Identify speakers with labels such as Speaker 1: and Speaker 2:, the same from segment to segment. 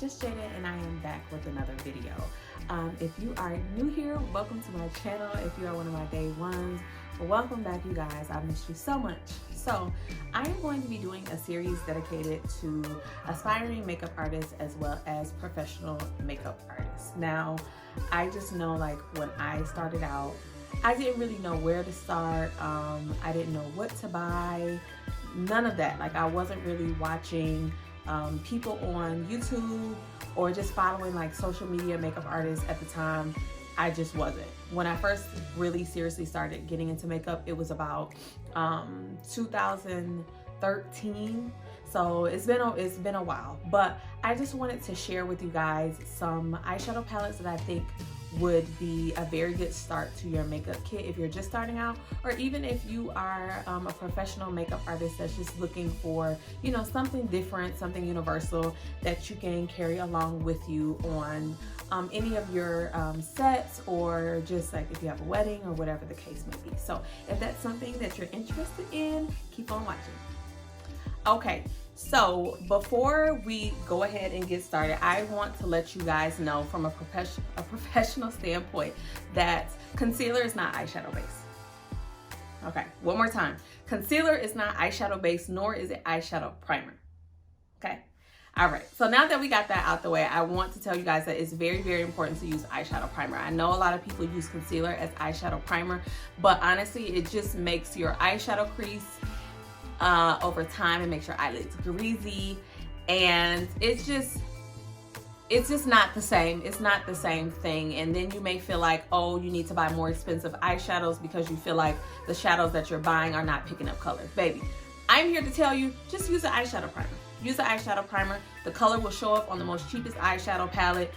Speaker 1: it's just Jada and I am back with another video. If you are new here, welcome to my channel. If you are one of my day ones, welcome back, you guys. I missed you so much. So I am going to be doing a series dedicated to aspiring makeup artists as well as professional makeup artists. Now, I just know, like, when I started out, I didn't really know where to start. I didn't know what to buy, none of that. Like, I wasn't really watching people on YouTube or just following like social media makeup artists at the time. I just wasn't. When I first really seriously started getting into makeup, it was about 2013. So it's been a while, but I just wanted to share with you guys some eyeshadow palettes that I think would be a very good start to your makeup kit if you're just starting out, or even if you are a professional makeup artist that's just looking for, you know, something different, something universal that you can carry along with you on any of your sets, or just like if you have a wedding or whatever the case may be. So if that's something that you're interested in, keep on watching. Okay, so before we go ahead and get started, I want to let you guys know from a professional standpoint that concealer is not eyeshadow base. Okay, one more time. Concealer is not eyeshadow base, nor is it eyeshadow primer. Okay, all right. So now that we got that out the way, I want to tell you guys that it's very, very important to use eyeshadow primer. I know a lot of people use concealer as eyeshadow primer, but honestly, it just makes your eyeshadow crease over time. It makes your eyelids greasy, and it's just not the same. It's not the same thing. And then you may feel like, oh, you need to buy more expensive eyeshadows because you feel like the shadows that you're buying are not picking up color. Baby, I'm here to tell you, just use an eyeshadow primer. Use the eyeshadow primer. The color will show up on the most cheapest eyeshadow palette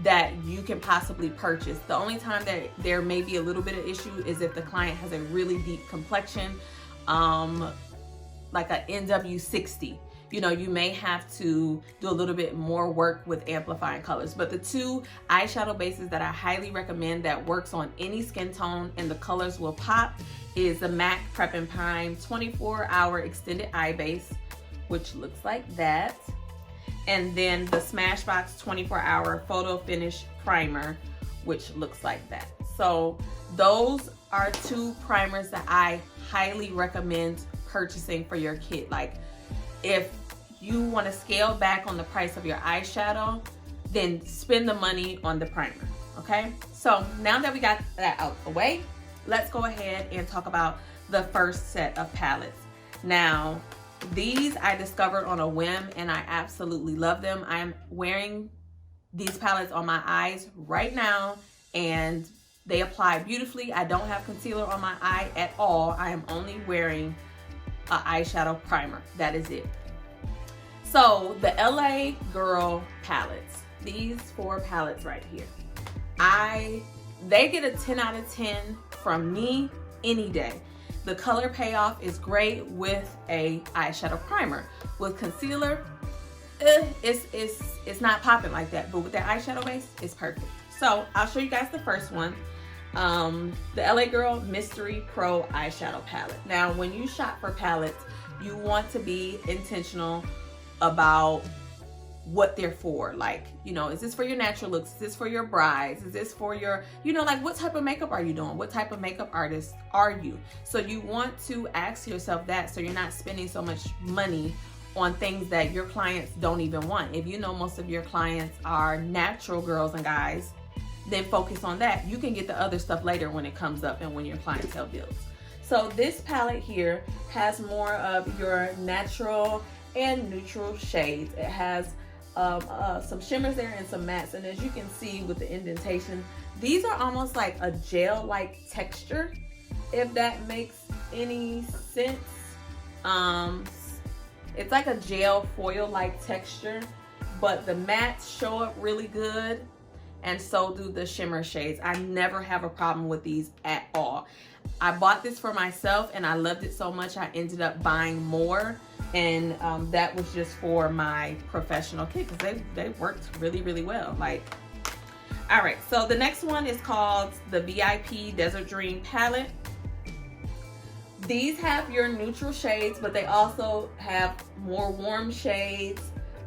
Speaker 1: that you can possibly purchase. The only time that there may be a little bit of issue is if the client has a really deep complexion, like a NW60, you know, you may have to do a little bit more work with amplifying colors. But the two eyeshadow bases that I highly recommend that works on any skin tone and the colors will pop is the MAC Prep and Prime 24-hour extended eye base, which looks like that. And then the Smashbox 24-hour photo finish primer, which looks like that. So those are two primers that I highly recommend purchasing for your kit. Like, if you want to scale back on the price of your eyeshadow, then spend the money on the primer. Okay, so now that we got that out the way, let's go ahead and talk about the first set of palettes. Now, these I discovered on a whim and I absolutely love them. I am wearing these palettes on my eyes right now and they apply beautifully. I don't have concealer on my eye at all. I am only wearing an eyeshadow primer. That is it. So the LA Girl palettes, these four palettes right here, they get a 10 out of 10 from me any day. The color payoff is great with a eyeshadow primer. With concealer, it's not popping like that, but with that eyeshadow base, it's perfect. So I'll show you guys the first one. The LA Girl Mystery Pro eyeshadow palette. Now, when you shop for palettes, you want to be intentional about what they're for. Like, you know, is this for your natural looks? Is this for your brides? Is this for your, you know, like, what type of makeup are you doing? What type of makeup artist are you? So you want to ask yourself that, so you're not spending so much money on things that your clients don't even want. If you know most of your clients are natural girls and guys, then focus on that. You can get the other stuff later when it comes up and when your clientele builds. So this palette here has more of your natural and neutral shades. It has some shimmers there and some mattes. And as you can see with the indentation, these are almost like a gel-like texture, if that makes any sense. It's like a gel foil-like texture, but the mattes show up really good, and so do the shimmer shades. I never have a problem with these at all. I bought this for myself and I loved it so much I ended up buying more, and that was just for my professional kit because they worked really, really well. Like, all right, so the next one is called the VIP Desert Dream palette. These have your neutral shades, but they also have more warm shades,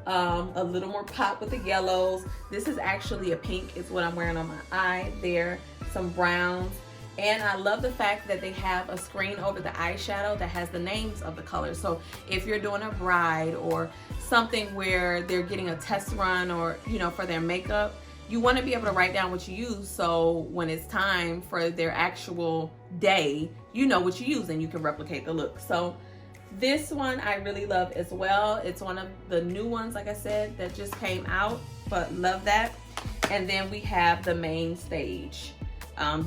Speaker 1: a little more pop with the yellows. This is actually a pink, is what I'm wearing on my eye there. Some browns. And I love the fact that they have a screen over the eyeshadow that has the names of the colors. So if you're doing a bride or something where they're getting a test run or, you know, for their makeup, you want to be able to write down what you use, so when it's time for their actual day, you know what you use and you can replicate the look. So this one I really love as well. It's one of the new ones, like I said, that just came out, but love that. And then we have the Main Stage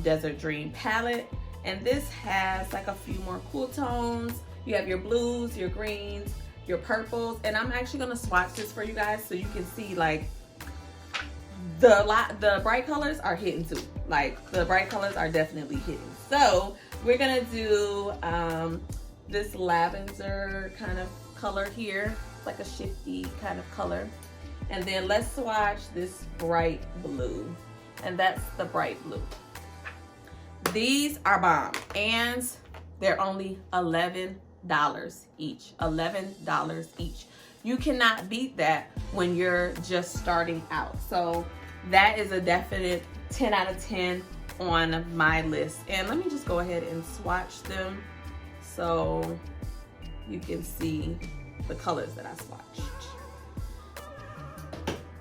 Speaker 1: Desert Dream palette, and this has like a few more cool tones. You have your blues, your greens, your purples, and I'm actually gonna swatch this for you guys so you can see like the bright colors are hitting too. Like the bright colors are definitely hitting. So we're gonna do this lavender kind of color here. It's like a shifty kind of color. And then let's swatch this bright blue. And that's the bright blue. These are bomb, and they're only $11 each. $11 each. You cannot beat that when you're just starting out. So that is a definite 10 out of 10 on my list. And let me just go ahead and swatch them so you can see the colors that I swatched.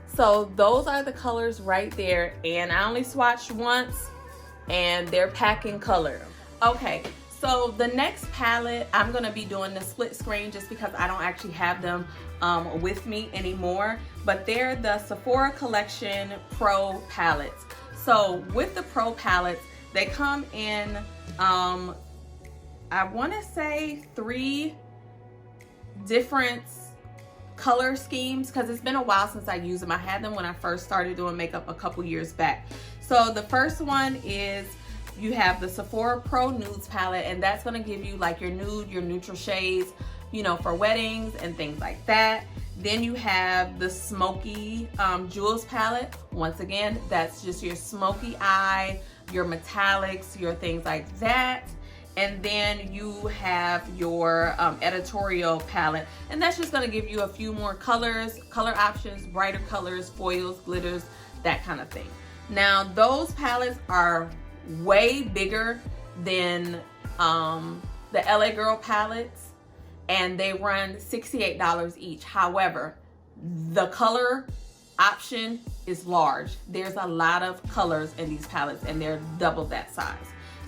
Speaker 1: So those are the colors right there, and I only swatched once, and they're packing color. Okay, so the next palette, I'm gonna be doing the split screen just because I don't actually have them with me anymore, but they're the Sephora Collection Pro palettes. So with the Pro palettes, they come in, I wanna say 3 different color schemes, because it's been a while since I used them. I had them when I first started doing makeup a couple years back. So the first one is, you have the Sephora Pro Nudes palette, and that's gonna give you like your nude, your neutral shades, you know, for weddings and things like that. Then you have the Smoky Jewels palette. Once again, that's just your smoky eye, your metallics, your things like that. And then you have your editorial palette, and that's just gonna give you a few more colors, color options, brighter colors, foils, glitters, that kind of thing. Now those palettes are way bigger than the LA Girl palettes, and they run $68 each. However, the color option is large. There's a lot of colors in these palettes, and they're double that size.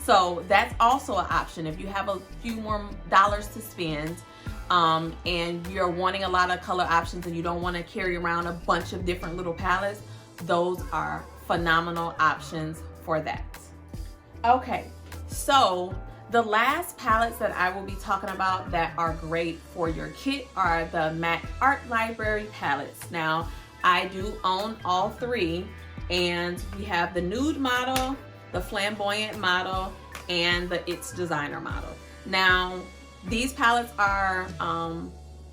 Speaker 1: So that's also an option if you have a few more dollars to spend and you're wanting a lot of color options and you don't want to carry around a bunch of different little palettes. Those are phenomenal options for that. Okay, so the last palettes that I will be talking about that are great for your kit are the MAC Art Library palettes. Now, I do own all 3, and we have the nude model, the flamboyant model, and the It's Designer model. Now, these palettes are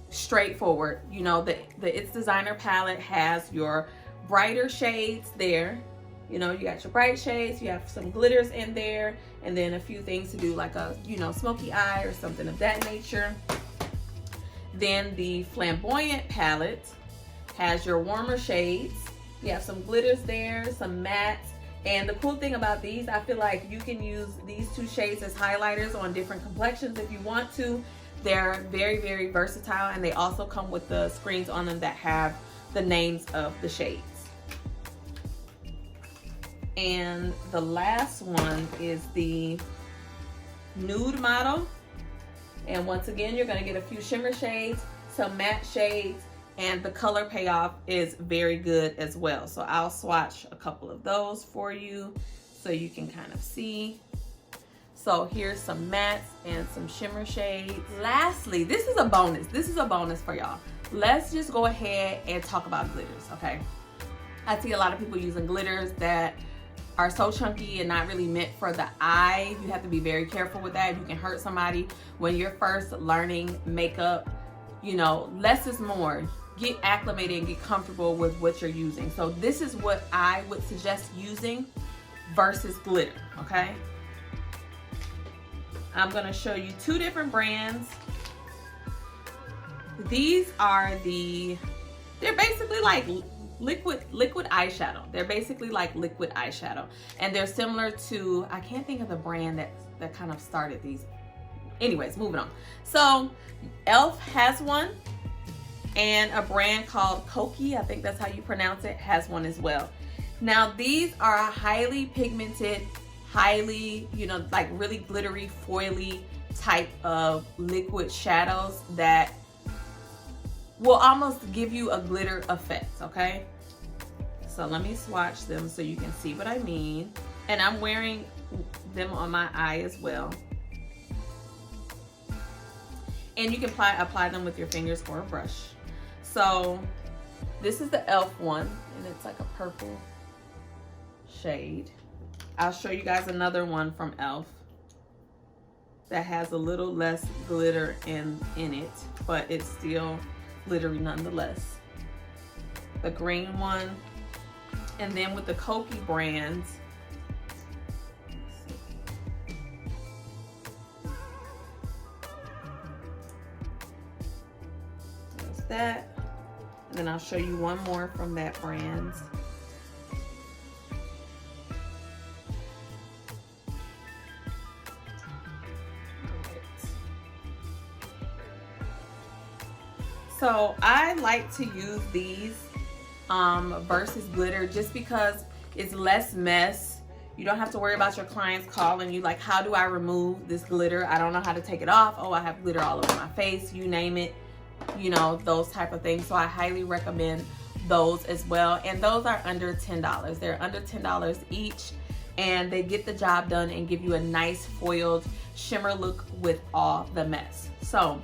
Speaker 1: straightforward. You know, the It's Designer palette has your brighter shades there. You know, you got your bright shades, you have some glitters in there, and then a few things to do like a, you know, smoky eye or something of that nature. Then the flamboyant palette has your warmer shades. You have some glitters there, some mattes. And the cool thing about these, I feel like you can use these 2 shades as highlighters on different complexions if you want to. They're very, very versatile, and they also come with the screens on them that have the names of the shades. And the last one is the nude model. And once again, you're gonna get a few shimmer shades, some matte shades, and the color payoff is very good as well. So I'll swatch a couple of those for you so you can kind of see. So here's some mattes and some shimmer shades. Lastly, this is a bonus. This is a bonus for y'all. Let's just go ahead and talk about glitters, okay? I see a lot of people using glitters that are so chunky and not really meant for the eye. You have to be very careful with that. You can hurt somebody when you're first learning makeup. You know, less is more. Get acclimated and get comfortable with what you're using. So this is what I would suggest using versus glitter, okay? I'm gonna show you 2 different brands. These are they're they're basically like liquid eyeshadow. They're basically like liquid eyeshadow, and they're similar to, I can't think of the brand that kind of started these. Anyways, moving on. So Elf has one, and a brand called Koki, I think that's how you pronounce it, has one as well. Now these are highly pigmented, highly, you know, like really glittery, foily type of liquid shadows that will almost give you a glitter effect, okay? So let me swatch them so you can see what I mean. And I'm wearing them on my eye as well. And you can apply them with your fingers or a brush. So this is the Elf one, and it's like a purple shade. I'll show you guys another one from Elf that has a little less glitter in it, but it's still glittery nonetheless. The green one, and then with the Koki brands, there's that, and then I'll show you one more from that brand. So I like to use these versus glitter just because it's less mess. You don't have to worry about your clients calling you like, how do I remove this glitter? I don't know how to take it off. Oh, I have glitter all over my face, you name it, you know, those type of things. So I highly recommend those as well. And those are under $10. They're under $10 each, and they get the job done and give you a nice foiled shimmer look with all the mess. So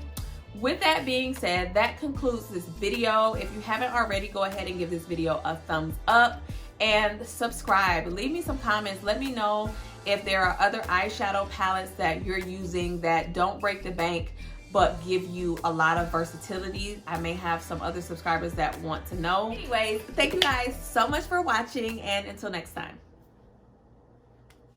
Speaker 1: with that being said, that concludes this video. If you haven't already, go ahead and give this video a thumbs up and subscribe. Leave me some comments. Let me know if there are other eyeshadow palettes that you're using that don't break the bank but give you a lot of versatility. I may have some other subscribers that want to know. Anyways, thank you guys so much for watching, and until next time.